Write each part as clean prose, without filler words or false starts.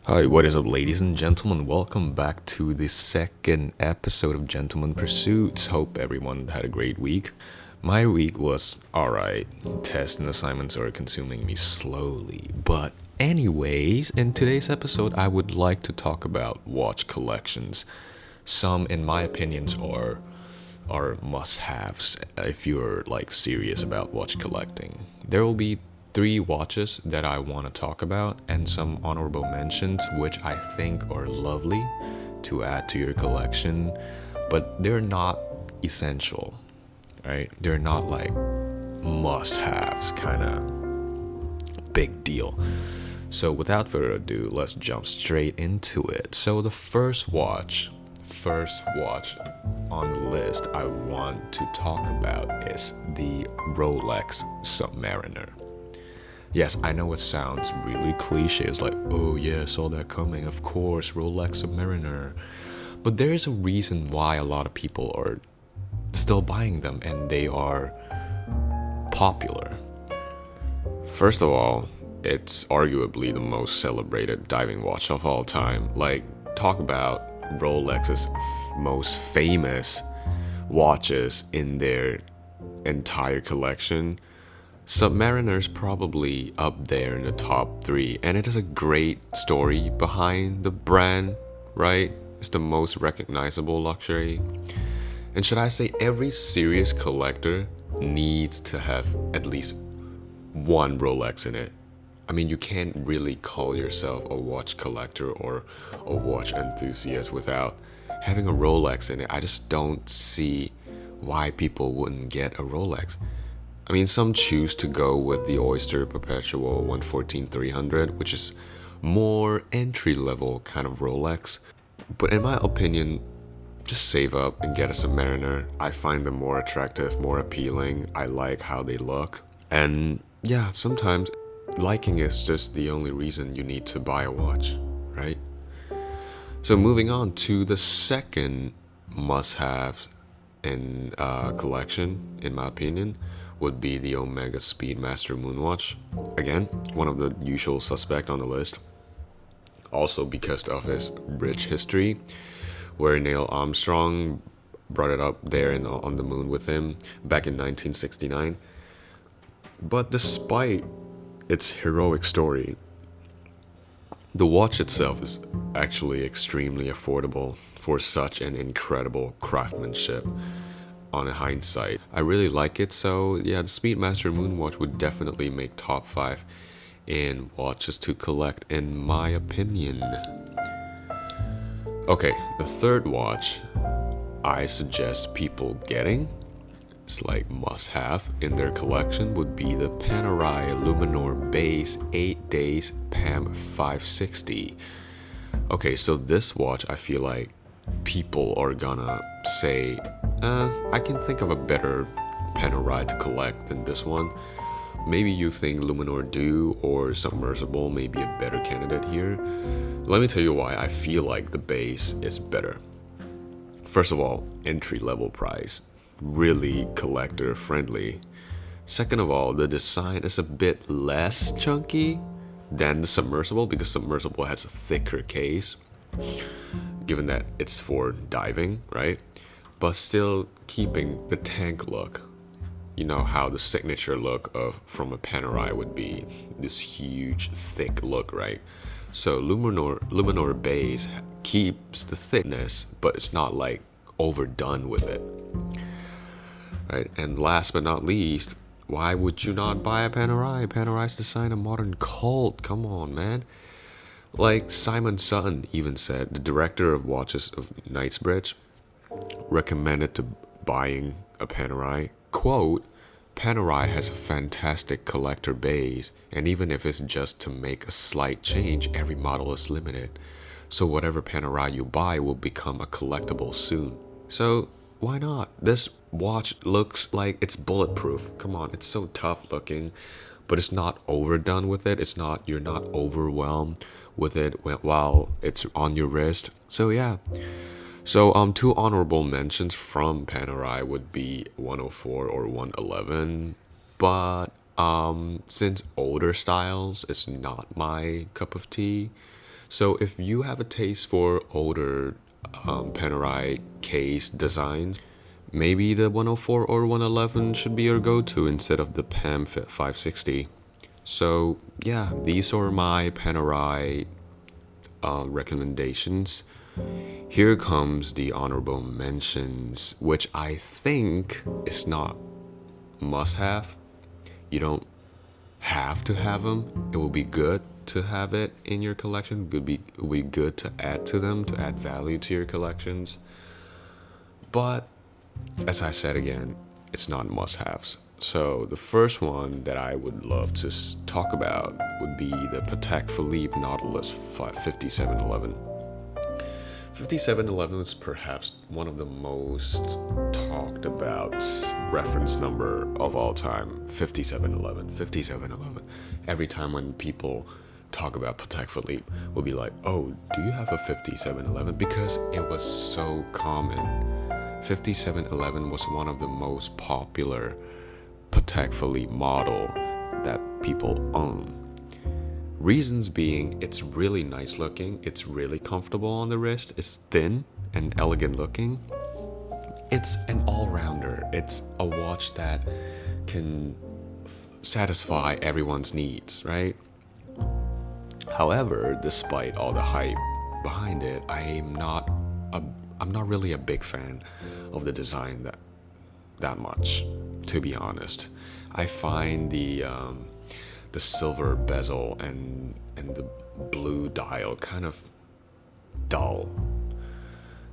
Hi, what is up, ladies and gentlemen? Welcome back to the second episode of Gentleman Pursuits. Hope everyone had a great week. My week was alright. Tests and assignments are consuming me slowly. But, anyways, in today's episode, I would like to talk about watch collections. Some, in my opinions, are must-haves if you're like serious about watch collecting. There will be three watches that I want to talk about and some honorable mentions which I think are lovely to add to your collection, but they're not essential, right? They're not like must-haves kind of big deal. So without further ado, let's jump straight into it. So the first watch on the list I want to talk about is the Rolex Submariner. Yes, I know it sounds really cliche. It's like, oh yeah, saw that coming. Of course, Rolex Submariner. But there is a reason why a lot of people are still buying them and they are popular. First of all, it's arguably the most celebrated diving watch of all time. Like, talk about Rolex's most famous watches in their entire collection. Submariner's probably up there in the top three, and it has a great story behind the brand, right? It's the most recognizable luxury. And should I say, every serious collector needs to have at least one Rolex in it. I mean, you can't really call yourself a watch collector or a watch enthusiast without having a Rolex in it. I just don't see why people wouldn't get a Rolex. I mean, some choose to go with the Oyster Perpetual 114-300, which is more entry level kind of Rolex. But in my opinion, just save up and get a Submariner. I find them more attractive, more appealing. I like how they look. And yeah, sometimes liking is just the only reason you need to buy a watch, right? So moving on to the second must-have in collection, in my opinion, would be the Omega Speedmaster Moonwatch. Again, one of the usual suspect on the list. Also because of his rich history, where Neil Armstrong brought it up there on the moon with him back in 1969. But despite its heroic story, the watch itself is actually extremely affordable for such an incredible craftsmanship. On a hindsight, I really like it, so yeah, the Speedmaster Moonwatch would definitely make top 5 in watches to collect, in my opinion. Okay, the third watch I suggest people getting, it's like must have in their collection, would be the Panerai Luminor Base 8 Days PAM 560. Okay, so this watch, I feel like people are gonna say, I can think of a better Panerai to collect than this one. Maybe you think Luminor Dew or Submersible may be a better candidate here. Let me tell you why I feel like the base is better. First of all, entry level price, really collector friendly. Second of all, the design is a bit less chunky than the Submersible because Submersible has a thicker case, given that it's for diving, right? But still keeping the tank look. You know how the signature look of from a Panerai would be this huge, thick look, right? So Luminor Base keeps the thickness, but it's not like overdone with it, right? And last but not least, why would you not buy a Panerai? Panerai's design a modern cult. Come on, man. Like Simon Sutton even said, the director of watches of Knightsbridge recommended to buying a Panerai. Quote, Panerai has a fantastic collector base, and even if it's just to make a slight change, every model is limited. So whatever Panerai you buy will become a collectible soon. So why not? This watch looks like it's bulletproof. Come on, it's so tough looking, but it's not overdone with it. You're not overwhelmed with it while it's on your wrist. So yeah. So two honorable mentions from Panerai would be 104 or 111, but since older styles is not my cup of tea, So if you have a taste for older Panerai case designs, maybe the 104 or 111 should be your go-to instead of the PAM 560. So yeah, these are my Panerai recommendations. Here comes the honorable mentions, which I think is not must have. You don't have to have them. It will be good to have it in your collection. It would be good to add to them, to add value to your collections. But as I said again, it's not must haves. So the first one that I would love to talk about would be the Patek Philippe Nautilus 5711. 5711 is perhaps one of the most talked about reference number of all time. 5711, 5711. Every time when people talk about Patek Philippe, we'll be like, oh, do you have a 5711? Because it was so common. 5711 was one of the most popular Patek Philippe model that people own. Reasons being, it's really nice looking, it's really comfortable on the wrist, it's thin and elegant looking. It's an all-rounder. It's a watch that can satisfy everyone's needs, right? However, despite all the hype behind it, I'm not really a big fan of the design that much, to be honest. I find the silver bezel and the blue dial kind of dull.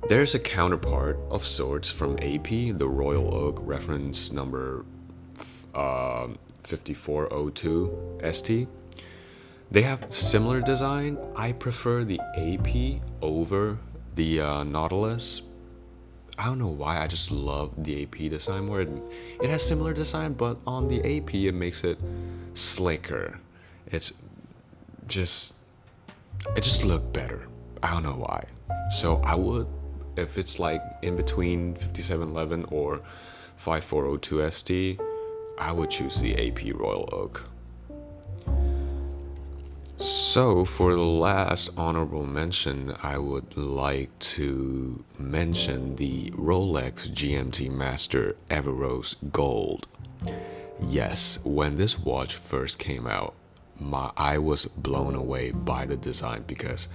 There's a counterpart of sorts from AP, the Royal Oak reference number 5402 ST. They have similar design. I prefer the AP over the Nautilus. I don't know why, I just love the AP design where it has similar design, but on the AP it makes it slicker. It just look better. I don't know why. So I would, if it's like in between 5711 or 5402 ST, I would choose the AP Royal Oak. So for the last honorable mention, I would like to mention the Rolex GMT Master Everose Gold. Yes, when this watch first came out, I was blown away by the design because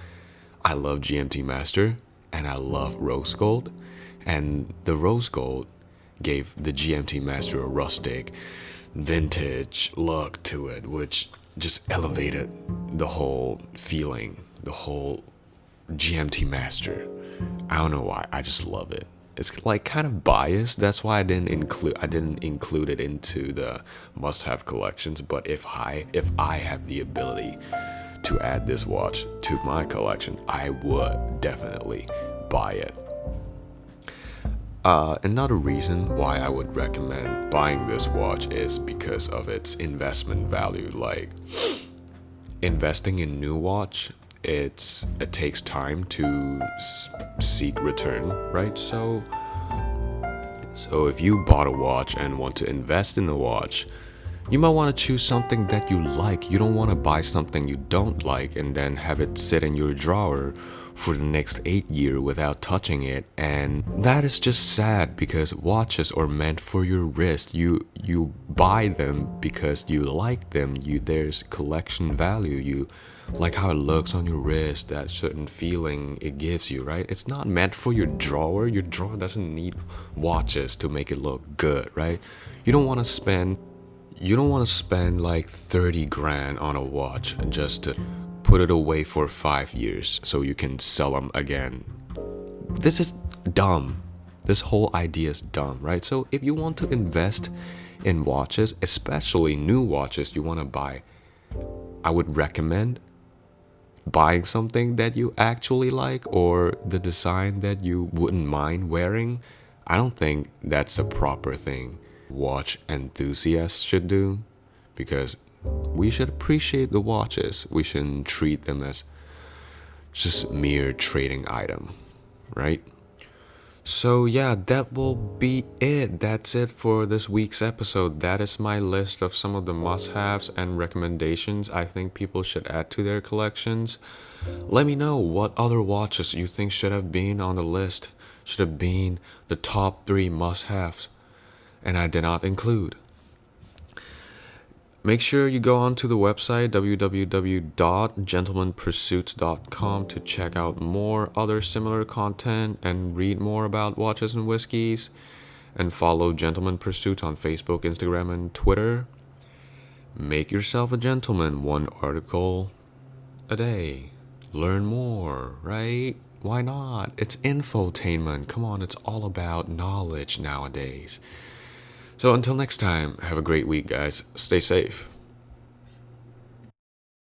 I love GMT Master and I love rose gold, and the rose gold gave the GMT Master a rustic, vintage look to it, which just elevated the whole feeling, the whole GMT Master. I don't know why, I just love it. It's like kind of biased. That's why I didn't include it into the must-have collections. But if I have the ability to add this watch to my collection, I would definitely buy it. Another reason why I would recommend buying this watch is because of its investment value. Like investing in new watch, it takes time to seek return, right? So if you bought a watch and want to invest in a watch, you might want to choose something that you like. You don't want to buy something you don't like and then have it sit in your drawer for the next 8 years without touching it. And that is just sad because watches are meant for your wrist. You buy them because you like them. There's collection value. You like how it looks on your wrist, that certain feeling it gives you, right? It's not meant for your drawer. Your drawer doesn't need watches to make it look good, right? You don't want to spend like 30 grand on a watch just to put it away for 5 years so you can sell them again. This is dumb. This whole idea is dumb, right? So if you want to invest in watches, especially new watches you want to buy, I would recommend buying something that you actually like or the design that you wouldn't mind wearing. I don't think that's a proper thing watch enthusiasts should do, because we should appreciate the watches. We shouldn't treat them as just mere trading item, right? So, yeah, that will be it. That's it for this week's episode. That is my list of some of the must haves and recommendations I think people should add to their collections. Let me know what other watches you think should have been on the list, should have been the top 3 must haves, and I did not include. Make sure you go onto the website www.gentlemanpursuits.com to check out more other similar content and read more about watches and whiskeys. And follow Gentleman Pursuits on Facebook, Instagram, and Twitter. Make yourself a gentleman, one article a day. Learn more, right? Why not? It's infotainment. Come on, it's all about knowledge nowadays. So until next time, have a great week, guys. Stay safe.